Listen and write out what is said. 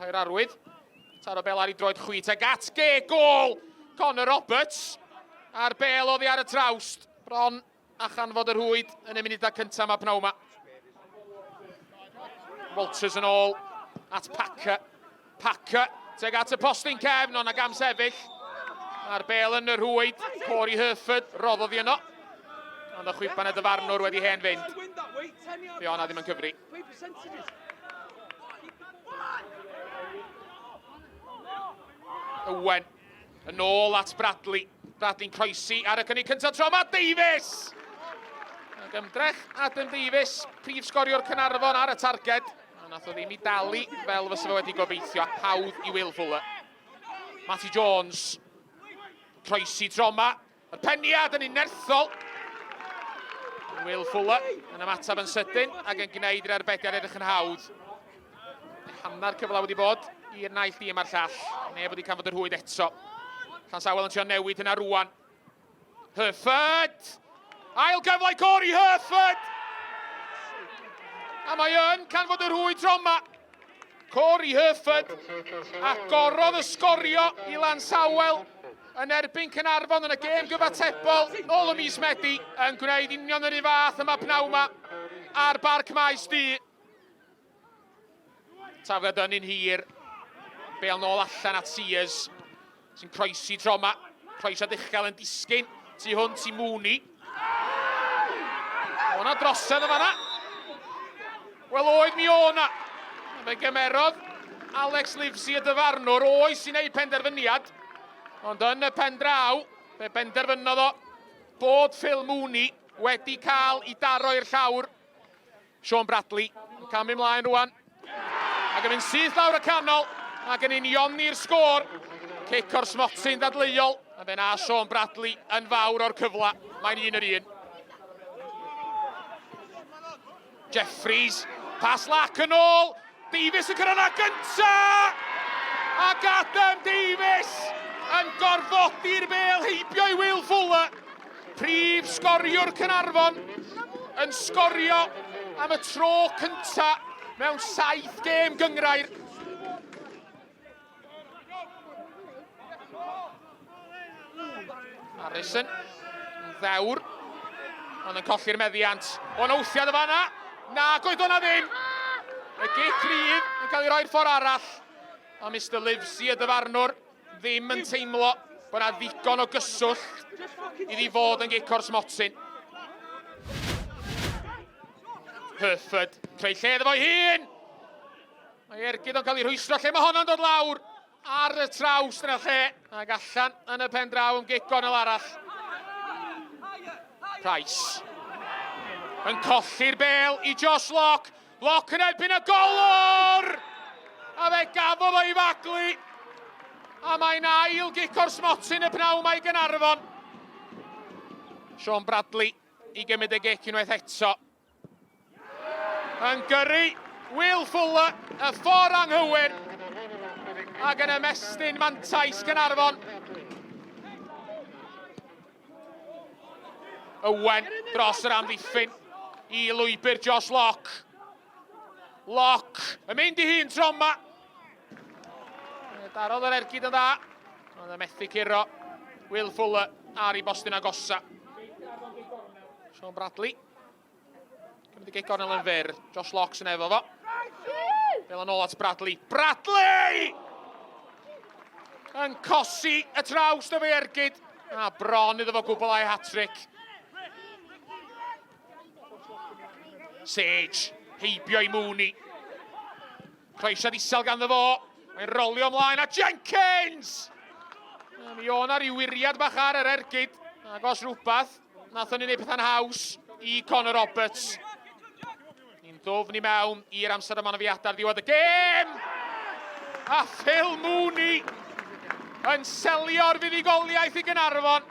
Rhoi'r arwydd. Taro bel ar ei droed chwyd ag at ge gol Connor Roberts. A'r bel oddi ar y trawst. Bron a chanfod yr hwyd yn y munudau cyntaf yma pnawn yma. Walters yn ôl at Packer. Packer teg at y postyn cefn ond ag am sefyll. A'r bel yn yr hwyd. Corey Herford roddodd i yno. Ond y chwipan y dyfarnwr wedi hen fynd. Fe o'na ddim yn cyfri. Owen yn ôl at Bradley. Bradley'n croesi ar y cynnig cyntaf tro yma. Davies! Ac ymdrech Adam Davies, prif sgoriwr Caernarfon ar y targed. A nath o ddim i dalu fel fysa fe wedi gobeithio. Hawdd i Will Fuller. Matty Jones. Croesi tro yma. Yr peniad yn unerthol. Will Fuller yn ymatab yn sydyn ac yn gwneud i'r arbediad edrych yn hawdd. Hannar cyfle wedi bod i'r naill dîm a'r llall. Neb wedi canfod yr hwyd eto. Llansawel yn trio newid yna rwan. Herford! Ail gyfle i Corey Herford! A mae yn canfod yr hwyd tro yma. Corey Herford. A gorodd y sgorio i Llansawel yn erbyn Caernarfon yn y gêm gyfatebol nôl y mis Medi yn gwneud union yr un fath yma pnawn yma ar Barc Maes D. Tafod yn un hir. Bel nôl allan at Sears sy'n croesi tro yma. Croesiad uchel yn disgyn tu hwnt i Mooney. O'na drosedd yn fanna. Wel oedd mi o'na. Fe gymerodd Alex Livesey y dyfarnwr oes i wneud penderfyniad. Ond yn y pen draw, fe benderfynodd o bod Phil Mooney wedi cael i daro i'r llawr. Sean Bradley yn camu ymlaen rwan. Ac yn mynd syth lawr y canol ac yn unioni'r sgôr. Cic o'r smotyn dadleuol. A fe na Sean Bradley yn fawr o'r cyfla. Mae'n un yr un. Jeffries, pas lac yn ôl. Davies yn cyrraedd yna gynta! Ac Adam Davies yn gorfodi'r bel heibio i Will Fuller. Prif sgoriwr Caernarfon yn sgorio am y tro cynta mewn 7 gêm gyngrair. Harrison yn ddewr, ond yn colli'r meddiant. O'n wthiad y fanna, nag oedd hwnna ddim. Y gic rydd yn cael ei roi'r ffordd arall. A Mr Livesey y dyfarnwr ddim yn teimlo bod yna ddigon o gyswllt iddi fod yn gic o'r smotyn. Herford, creu lle iddo fo'i hun. Mae ergyd o'n cael ei rhwystro lle mae honno'n dod lawr ar y traws yn y lle. Ac allan yn y pen draw yn gic o'n arall. Price. Yn colli'r bel i Josh Locke. Locke yn erbyn y golwr! A fe gafodd o'i faglu. A mae'n ail gic o'r smotyn y pnawn mae Caernarfon. Sean Bradley i gymryd y gic unwaith eto. Yn gyrru Will Fuller y ffordd anghywir. Ac yn ymestyn mantais Caernarfon. Owen dros yr amddiffyn i lwybr Josh Locke. Locke yn mynd i hun tro yma. Darodd yr ergyd yn dda. Ond y methu curo Will Fuller ar ei bostyn agosa. Sean Bradley. Cymryd i gic gornel yn fyr. Josh Locke yn efo fo. Bel yn ôl at Bradley. Bradley! Yn cosi y traws dy fe ergyd. A bron iddo fo gwbl hat-trick. Sage. Heibio i Mooney. Croesiad isel ganddo fo. Mae'n rolio ymlaen a Jenkins! Mi o'na ryw wiriad bach ar yr ergyd. Ac os rhywbeth, nath o'n wneud pethau'n haws i Connor Roberts. Ni'n ddofn i mewn i'r amser yma nafiadau'r ddiwedd y gêm! A Phil Mooney yn selio'r fuddugoliaeth i Caernarfon.